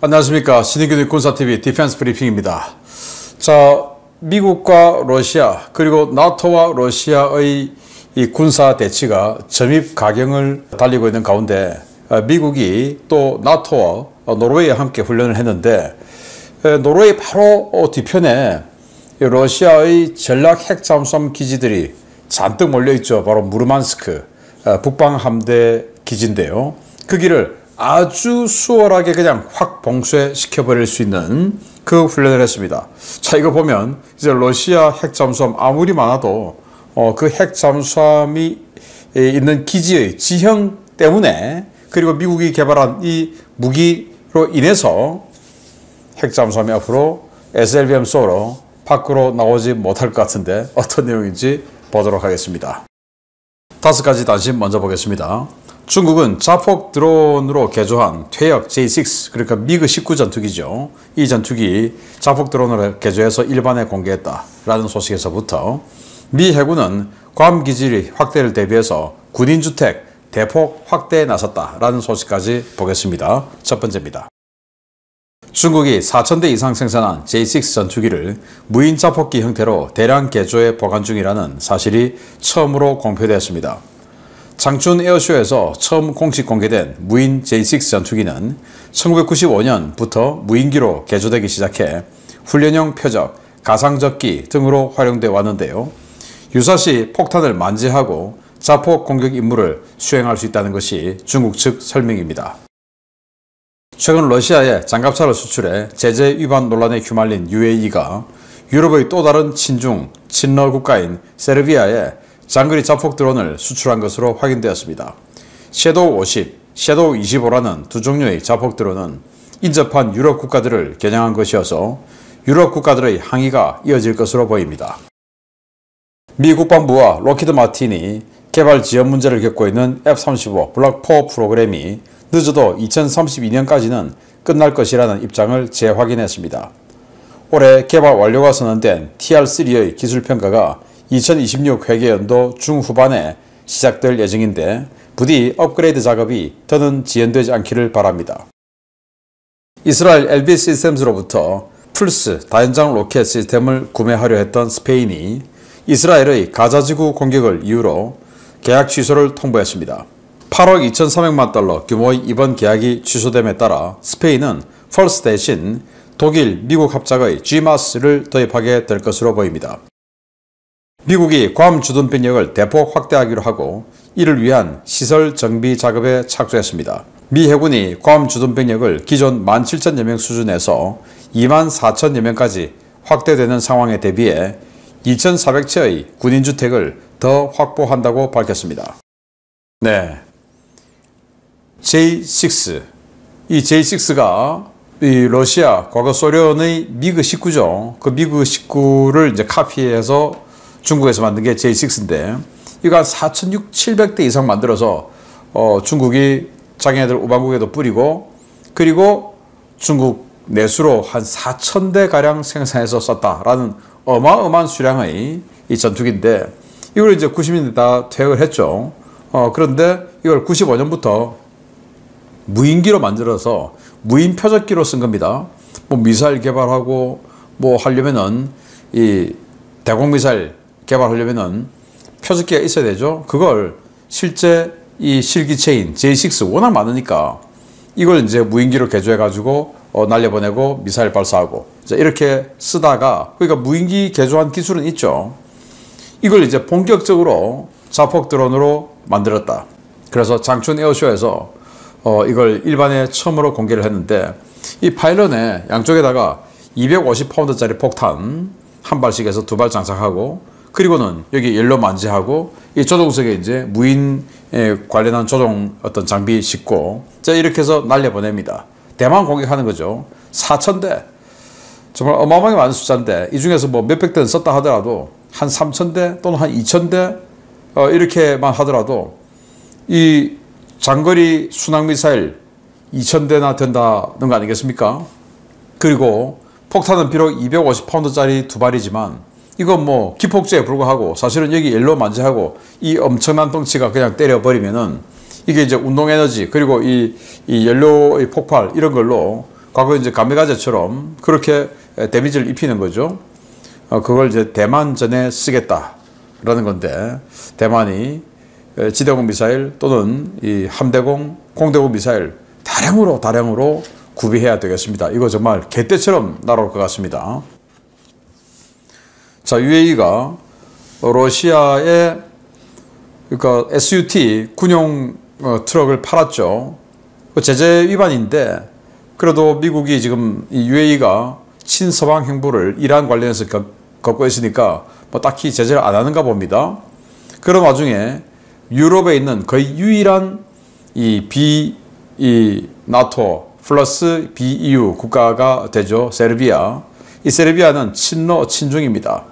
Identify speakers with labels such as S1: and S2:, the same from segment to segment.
S1: 안녕하십니까. 신의균의 군사TV 디펜스 브리핑입니다. 자, 미국과 러시아 그리고 나토와 러시아의 이 군사 대치가 점입 가경을 달리고 있는 가운데 미국이 또 나토와 노르웨이와 함께 훈련을 했는데 노르웨이 바로 뒤편에 러시아의 전략 핵잠수함 기지들이 잔뜩 몰려있죠. 바로 무르만스크 북방 함대 기지인데요. 그 길을 아주 수월하게 그냥 확 봉쇄시켜버릴 수 있는 그 훈련을 했습니다. 자, 이거 보면 이제 러시아 핵잠수함 아무리 많아도 그 핵잠수함이 있는 기지의 지형 때문에 그리고 미국이 개발한 이 무기로 인해서 핵잠수함이 앞으로 SLBM 쏘로 밖으로 나오지 못할 것 같은데 어떤 내용인지 보도록 하겠습니다. 5가지 단신 먼저 보겠습니다. 중국은 자폭 드론으로 개조한 퇴역 J6, 그러니까 미그 19 전투기죠. 이 전투기 자폭 드론으로 개조해서 일반에 공개했다라는 소식에서부터 미 해군은 괌 기지 확대를 대비해서 군인주택 대폭 확대에 나섰다라는 소식까지 보겠습니다. 첫 번째입니다. 중국이 4,000대 이상 생산한 J6 전투기를 무인 자폭기 형태로 대량 개조해 보관 중이라는 사실이 처음으로 공표되었습니다. 장춘 에어쇼에서 처음 공식 공개된 무인 J6 전투기는 1995년부터 무인기로 개조되기 시작해 훈련용 표적, 가상적기 등으로 활용돼 왔는데요. 유사시 폭탄을 만지하고 자폭 공격 임무를 수행할 수 있다는 것이 중국 측 설명입니다. 최근 러시아에 장갑차를 수출해 제재 위반 논란에 휘말린 UAE가 유럽의 또 다른 친러 국가인 세르비아에 장거리 자폭 드론을 수출한 것으로 확인되었습니다. 섀도우 50, 섀도우 25라는 두 종류의 자폭 드론은 인접한 유럽 국가들을 겨냥한 것이어서 유럽 국가들의 항의가 이어질 것으로 보입니다. 미 국방부와 로키드 마틴이 개발 지연 문제를 겪고 있는 F-35 블록 4 프로그램이 늦어도 2032년까지는 끝날 것이라는 입장을 재확인했습니다. 올해 개발 완료가 선언된 TR-3의 기술평가가 2026 회계연도 중후반에 시작될 예정인데 부디 업그레이드 작업이 더는 지연되지 않기를 바랍니다. 이스라엘 LB 시스템즈로부터 플스 다연장 로켓 시스템을 구매하려 했던 스페인이 이스라엘의 가자지구 공격을 이유로 계약 취소를 통보했습니다. 8억 2,300만 달러 규모의 이번 계약이 취소됨에 따라 스페인은 펄스 대신 독일, 미국 합작의 GMAS를 도입하게 될 것으로 보입니다. 미국이 괌 주둔 병력을 대폭 확대하기로 하고 이를 위한 시설 정비 작업에 착수했습니다. 미 해군이 괌 주둔 병력을 기존 17,000여 명 수준에서 24,000여 명까지 확대되는 상황에 대비해 2,400채의 군인주택을 더 확보한다고 밝혔습니다. 네, J6, 이 J6가 이 러시아 과거 소련의 미그 19죠. 그 미그 19를 이제 카피해서 중국에서 만든 게 J6인데 이거 한 4,700대 이상 만들어서 중국이 자기네들 우방국에도 뿌리고 그리고 중국 내수로 한 4,000대 가량 생산해서 썼다라는 어마어마한 수량의 이 전투기인데 이걸 이제 90년대 다 퇴역을 했죠. 그런데 이걸 95년부터 무인기로 만들어서 무인 표적기로 쓴 겁니다. 뭐 미사일 개발하고 뭐 하려면은 이 대공미사일 개발하려면은 표적기가 있어야 되죠. 그걸 실제 이 실기체인 J6 워낙 많으니까 이걸 이제 무인기로 개조해 가지고 날려보내고 미사일 발사하고 이렇게 쓰다가 그러니까 무인기 개조한 기술은 있죠. 이걸 이제 본격적으로 자폭 드론으로 만들었다. 그래서 장춘 에어쇼에서 이걸 일반에 처음으로 공개를 했는데 이 파일런에 양쪽에다가 250파운드짜리 폭탄 한 발씩 해서 2발 장착하고 그리고는 여기 연료 만지하고 이 조종석에 이제 무인에 관련한 조종 어떤 장비 싣고 자 이렇게 해서 날려보냅니다. 대만 공격하는 거죠. 4,000대 정말 어마어마하게 많은 숫자인데 이 중에서 뭐 몇백 대는 썼다 하더라도 한 3,000대 또는 한 2,000대 이렇게만 하더라도 이 장거리 순항미사일 2,000대나 된다는 거 아니겠습니까? 그리고 폭탄은 비록 250파운드짜리 2발이지만 이건 뭐 기폭제에 불과하고 사실은 여기 옐로 만지하고 이 엄청난 덩치가 그냥 때려버리면은 이게 이제 운동에너지 그리고 이 연료의 폭발 이런 걸로 과거 이제 가메가제처럼 그렇게 데미지를 입히는 거죠. 그걸 이제 대만전에 쓰겠다라는 건데, 대만이 지대공 미사일 또는 이 함대공, 공대공 미사일 다량으로 구비해야 되겠습니다. 이거 정말 개떼처럼 날아올 것 같습니다. 자, UAE가 러시아에 그러니까 SUT 군용 트럭을 팔았죠. 제재 위반인데, 그래도 미국이 지금 이 UAE가 친서방 행보를 이란 관련해서 겪고 있으니까 뭐 딱히 제재를 안 하는가 봅니다. 그런 와중에 유럽에 있는 거의 유일한 이 나토 플러스 비EU 국가가 되죠. 세르비아. 이 세르비아는 친러 친중입니다.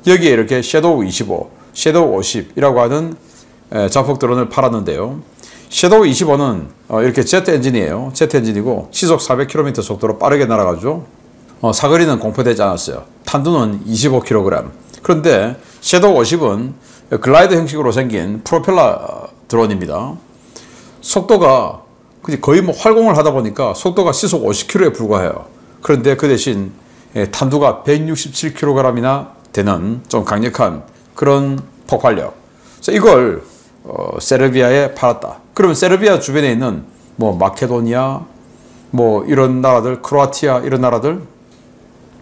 S1: 여기에 이렇게 섀도우 25, 섀도우 50이라고 하는 자폭 드론을 팔았는데요. 섀도우 25는 이렇게 제트 엔진이에요. 제트 엔진이고 시속 400km 속도로 빠르게 날아가죠. 사거리는 공표되지 않았어요. 탄두는 25kg. 그런데 섀도우 50은 글라이더 형식으로 생긴 프로펠러 드론입니다. 속도가 거의 뭐 활공을 하다 보니까 속도가 시속 50km에 불과해요. 그런데 그 대신 탄두가 167kg이나 되는 좀 강력한 그런 폭발력. 그래서 이걸 세르비아에 팔았다. 그러면 세르비아 주변에 있는 뭐 마케도니아, 뭐 이런 나라들, 크로아티아 이런 나라들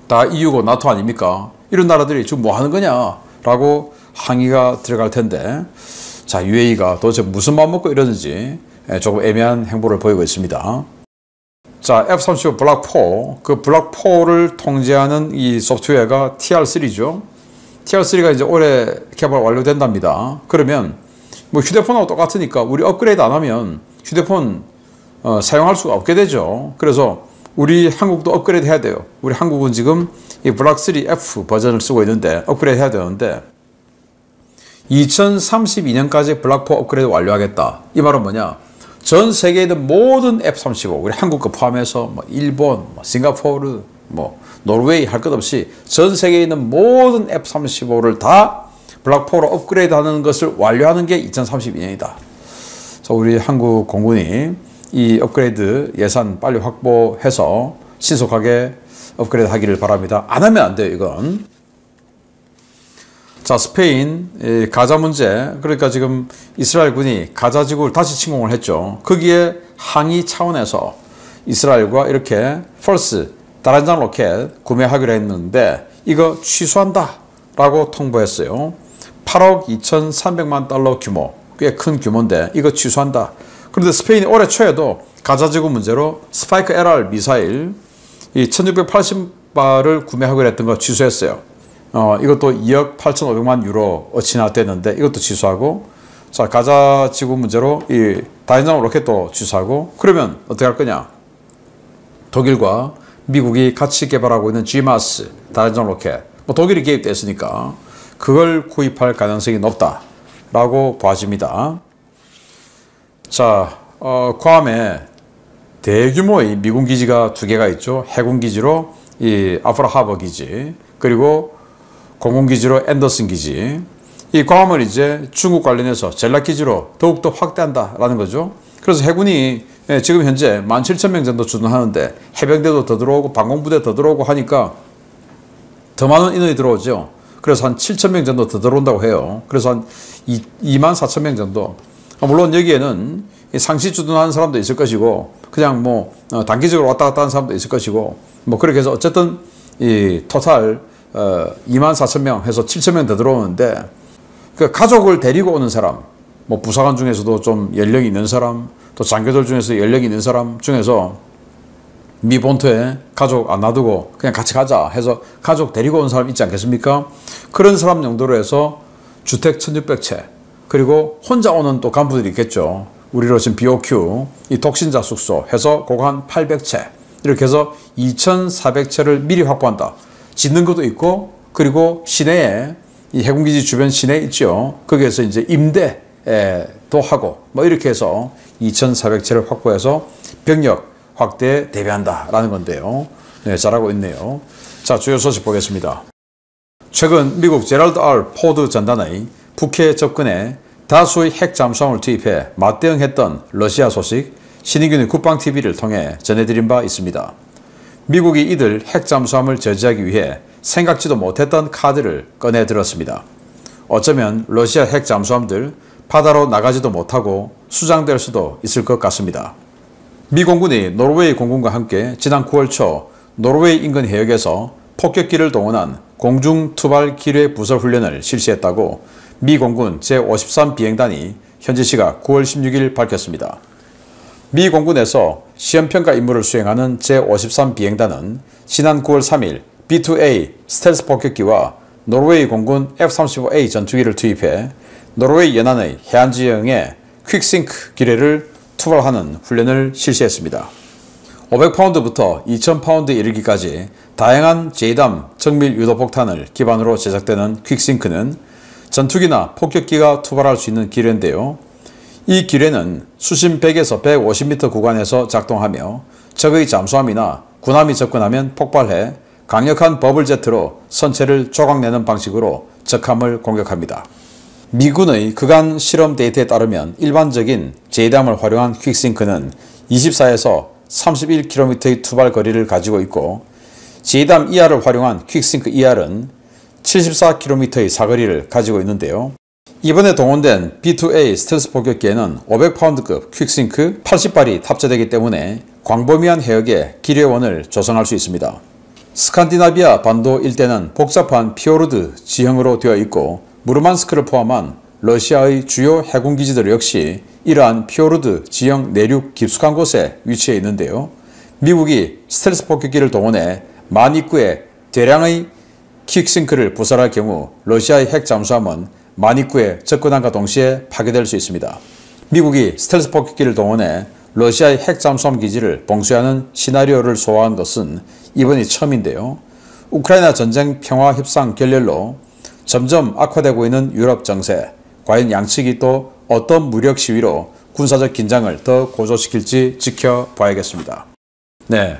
S1: 다 EU고 나토 아닙니까? 이런 나라들이 지금 뭐 하는 거냐라고 항의가 들어갈 텐데, 자, UAE가 도대체 무슨 마음 먹고 이러는지 조금 애매한 행보를 보이고 있습니다. 자, F-35 블락4, 그 블락4를 통제하는 이 소프트웨어가 TR3죠. TR3가 이제 올해 개발 완료된답니다. 그러면 뭐 휴대폰하고 똑같으니까 우리 업그레이드 안 하면 휴대폰 사용할 수가 없게 되죠. 그래서 우리 한국도 업그레이드 해야 돼요. 우리 한국은 지금 이 블락3F 버전을 쓰고 있는데 업그레이드 해야 되는데 2032년까지 블락4 업그레이드 완료하겠다. 이 말은 뭐냐? 전 세계에 있는 모든 F-35, 우리 한국 거 포함해서 뭐 일본, 뭐 싱가포르, 뭐 노르웨이 할 것 없이 전 세계에 있는 모든 F-35를 다 블락4로 업그레이드하는 것을 완료하는 게 2032년이다. 우리 한국 공군이 이 업그레이드 예산 빨리 확보해서 신속하게 업그레이드 하기를 바랍니다. 안 하면 안 돼요, 이건. 자, 스페인 가자 문제. 그러니까 지금 이스라엘 군이 가자 지구를 다시 침공을 했죠. 거기에 항의 차원에서 이스라엘과 이렇게 펄스 다란장 로켓 구매하기로 했는데 이거 취소한다 라고 통보했어요. 8억 2,300만 달러 규모, 꽤 큰 규모인데 이거 취소한다. 그런데 스페인이 올해 초에도 가자 지구 문제로 스파이크 LR 미사일 이 1680발을 구매하기로 했던 거 취소했어요. 이것도 2억 8,500만 유로 어치나 됐는데 이것도 취소하고, 자, 가자 지구 문제로 이 다연장 로켓도 취소하고, 그러면 어떻게 할 거냐? 독일과 미국이 같이 개발하고 있는 GMAS 다연장 로켓, 뭐 독일이 개입됐으니까 그걸 구입할 가능성이 높다라고 봐집니다. 자, 괌에 대규모의 미군 기지가 2개가 있죠. 해군 기지로 이 아프라하버 기지, 그리고 공군기지로 앤더슨 기지. 이 괌을 이제 중국 관련해서 전략기지로 더욱더 확대한다라는 거죠. 그래서 해군이 지금 현재 17,000명 정도 주둔하는데 해병대도 더 들어오고 방공부대 더 들어오고 하니까 더 많은 인원이 들어오죠. 그래서 한 7,000명 정도 더 들어온다고 해요. 그래서 한 24,000명 정도. 물론 여기에는 상시 주둔하는 사람도 있을 것이고 그냥 뭐 단기적으로 왔다 갔다 하는 사람도 있을 것이고 뭐 그렇게 해서 어쨌든 이 토탈 24,000명 해서 7,000명 더 들어오는데, 그 가족을 데리고 오는 사람, 뭐 부사관 중에서도 좀 연령이 있는 사람, 또 장교들 중에서 연령이 있는 사람 중에서 미 본토에 가족 안 놔두고 그냥 같이 가자 해서 가족 데리고 온 사람 있지 않겠습니까? 그런 사람 용도로 해서 주택 1,600채, 그리고 혼자 오는 또 간부들이 있겠죠. 우리로 지금 BOQ, 이 독신자 숙소 해서 그거 한 800채, 이렇게 해서 2,400채를 미리 확보한다. 짓는 것도 있고, 그리고 시내에 이 해군기지 주변 시내에 있죠. 거기에서 이제 임대도 하고 뭐 이렇게 해서 2,400채를 확보해서 병력 확대에 대비한다라는 건데요. 네, 잘하고 있네요. 자, 주요 소식 보겠습니다. 최근 미국 제럴드 R 포드 전단의 북해 접근에 다수의 핵 잠수함을 투입해 맞대응했던 러시아 소식 신인균의 국방TV를 통해 전해드린 바 있습니다. 미국이 이들 핵잠수함을 저지하기 위해 생각지도 못했던 카드를 꺼내 들었습니다. 어쩌면 러시아 핵잠수함들 바다로 나가지도 못하고 수장될 수도 있을 것 같습니다. 미 공군이 노르웨이 공군과 함께 지난 9월 초 노르웨이 인근 해역에서 폭격기를 동원한 공중 투발 기뢰 부설 훈련을 실시했다고 미 공군 제53 비행단이 현지 시각 9월 16일 밝혔습니다. 미 공군에서 시험평가 임무를 수행하는 제53 비행단은 지난 9월 3일 B-2A 스텔스 폭격기와 노르웨이 공군 F-35A 전투기를 투입해 노르웨이 연안의 해안지형에 퀵싱크 기뢰를 투발하는 훈련을 실시했습니다. 500파운드부터 2000파운드에 이르기까지 다양한 JDAM 정밀 유도폭탄을 기반으로 제작되는 퀵싱크는 전투기나 폭격기가 투발할 수 있는 기뢰인데요. 이 기뢰는 수심 100에서 150m 구간에서 작동하며 적의 잠수함이나 군함이 접근하면 폭발해 강력한 버블제트로 선체를 조각내는 방식으로 적함을 공격합니다. 미군의 그간 실험 데이터에 따르면 일반적인 JDAM을 활용한 퀵싱크는 24에서 31km의 투발 거리를 가지고 있고 JDAM ER을 활용한 퀵싱크 ER은 74km의 사거리를 가지고 있는데요. 이번에 동원된 B-2A 스텔스 폭격기에는 500파운드급 퀵싱크 80발이 탑재되기 때문에 광범위한 해역에 기뢰원을 조성할 수 있습니다. 스칸디나비아 반도 일대는 복잡한 피오르드 지형으로 되어 있고 무르만스크를 포함한 러시아의 주요 해군기지들 역시 이러한 피오르드 지형 내륙 깊숙한 곳에 위치해 있는데요. 미국이 스텔스 폭격기를 동원해 만 입구에 대량의 퀵싱크를 부설할 경우 러시아의 핵 잠수함은 만 입구에 접근함과 동시에 파괴될 수 있습니다. 미국이 스텔스 폭격기를 동원해 러시아의 핵 잠수함 기지를 봉쇄하는 시나리오를 소화한 것은 이번이 처음인데요. 우크라이나 전쟁 평화 협상 결렬로 점점 악화되고 있는 유럽 정세, 과연 양측이 또 어떤 무력 시위로 군사적 긴장을 더 고조시킬지 지켜봐야겠습니다. 네,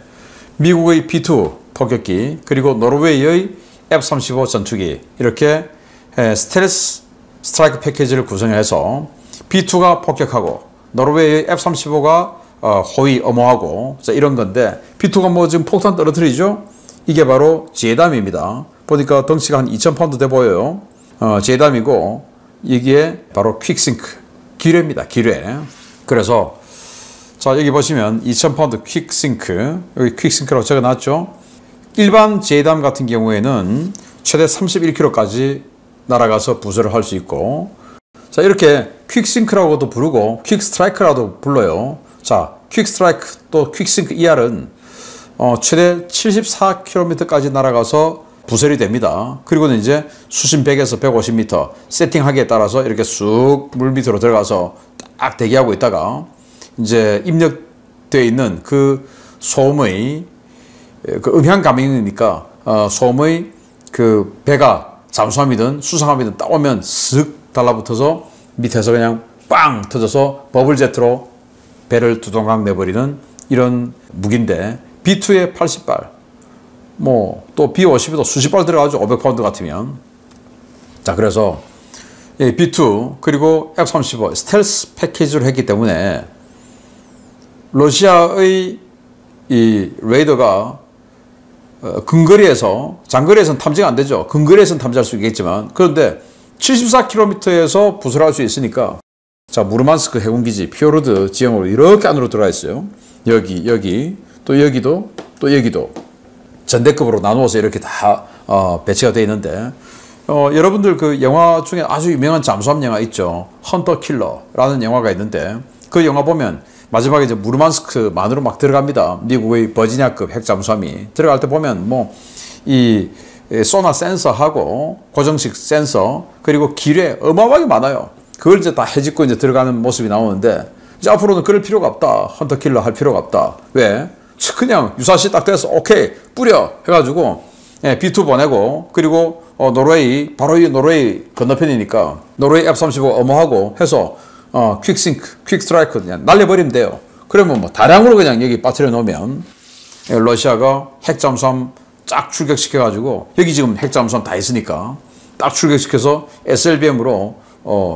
S1: 미국의 B-2 폭격기 그리고 노르웨이의 F-35 전투기 이렇게 스텔스 스트라이크 패키지를 구성해서 B-2가 폭격하고 노르웨이의 F-35가 호위 엄호하고 이런 건데 B-2가 뭐 지금 폭탄 떨어뜨리죠? 이게 바로 JDAM입니다. 보니까 덩치가 한 2000파운드 돼 보여요. JDAM이고 이게 바로 퀵싱크 기뢰입니다. 기뢰. 그래서 자 여기 보시면 2000파운드 퀵싱크 여기 퀵싱크라고 적어놨죠. 일반 JDAM 같은 경우에는 최대 31km까지 날아가서 부설을 할 수 있고 자 이렇게 퀵싱크라고도 부르고 퀵스트라이크라도 불러요. 자 퀵스트라이크 또 퀵싱크 ER은 최대 74km까지 날아가서 부설이 됩니다. 그리고는 이제 수심 100에서 150m 세팅하기에 따라서 이렇게 쑥 물 밑으로 들어가서 딱 대기하고 있다가 이제 입력되어 있는 그 소음의 그 음향 감인이니까 소음의 그 배가 잠수함이든 수상함이든 딱 오면 쓱 달라붙어서 밑에서 그냥 빵 터져서 버블제트로 배를 두동강 내버리는 이런 무기인데 B-2에 80발 뭐 또 B-50에도 수십 발 들어가죠. 500파운드 같으면. 자 그래서 B-2 그리고 F-35 스텔스 패키지로 했기 때문에 러시아의 이 레이더가 근거리에서 장거리에서는 탐지가 안 되죠. 근거리에서는 탐지할 수 있겠지만 그런데 74km에서 부설할 수 있으니까 자 무르만스크 해군기지 피오르드 지형으로 이렇게 안으로 들어가 있어요. 여기 또 여기도 또 여기도 전대급으로 나누어서 이렇게 다 배치가 되어 있는데 여러분들 그 영화 중에 아주 유명한 잠수함 영화 있죠. 헌터 킬러라는 영화가 있는데 그 영화 보면 마지막에 이제 무르만스크만으로 막 들어갑니다. 미국의 버지니아급 핵잠수함이 들어갈 때 보면 뭐 이 소나 센서하고 고정식 센서 그리고 기뢰 어마어마하게 많아요. 그걸 이제 다 해집고 이제 들어가는 모습이 나오는데 이제 앞으로는 그럴 필요가 없다. 헌터 킬러 할 필요가 없다. 왜? 그냥 유사시 딱 돼서 오케이 뿌려 해가지고 B-2 보내고 그리고 노르웨이 바로 이 노르웨이 건너편이니까 노르웨이 F-35 엄호하고 해서 퀵싱크, 퀵스트라이크 그냥 날려버리면 돼요. 그러면 뭐 다량으로 그냥 여기 빠뜨려 놓으면 러시아가 핵잠수함 쫙 출격시켜가지고 여기 지금 핵잠수함 다 있으니까 딱 출격시켜서 SLBM으로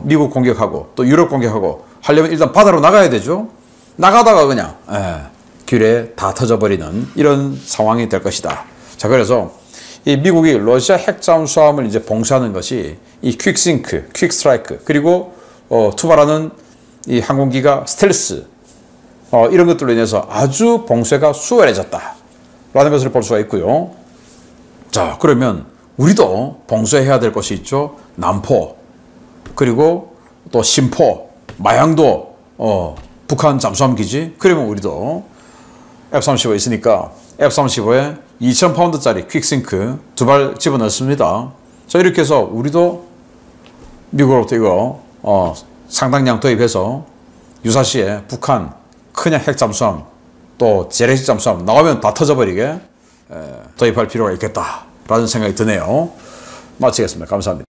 S1: 미국 공격하고 또 유럽 공격하고 하려면 일단 바다로 나가야 되죠. 나가다가 그냥 갓길에 다 터져버리는 이런 상황이 될 것이다. 자, 그래서 이 미국이 러시아 핵 잠수함을 이제 봉쇄하는 것이 이 퀵싱크, 퀵스트라이크, 그리고 투발하는 이 항공기가 스텔스, 이런 것들로 인해서 아주 봉쇄가 수월해졌다라는 것을 볼 수가 있고요. 자, 그러면 우리도 봉쇄해야 될 것이 있죠. 남포, 그리고 또 신포, 마양도 북한 잠수함 기지. 그러면 우리도 F-35 있으니까 F-35에 2,000파운드짜리 퀵싱크 2발 집어넣습니다. 자, 이렇게 해서 우리도 미국으로부터 이거 상당량 도입해서 유사시에 북한 큰형 핵 잠수함 또 재래식 잠수함 나오면 다 터져버리게 도입할 필요가 있겠다라는 생각이 드네요. 마치겠습니다. 감사합니다.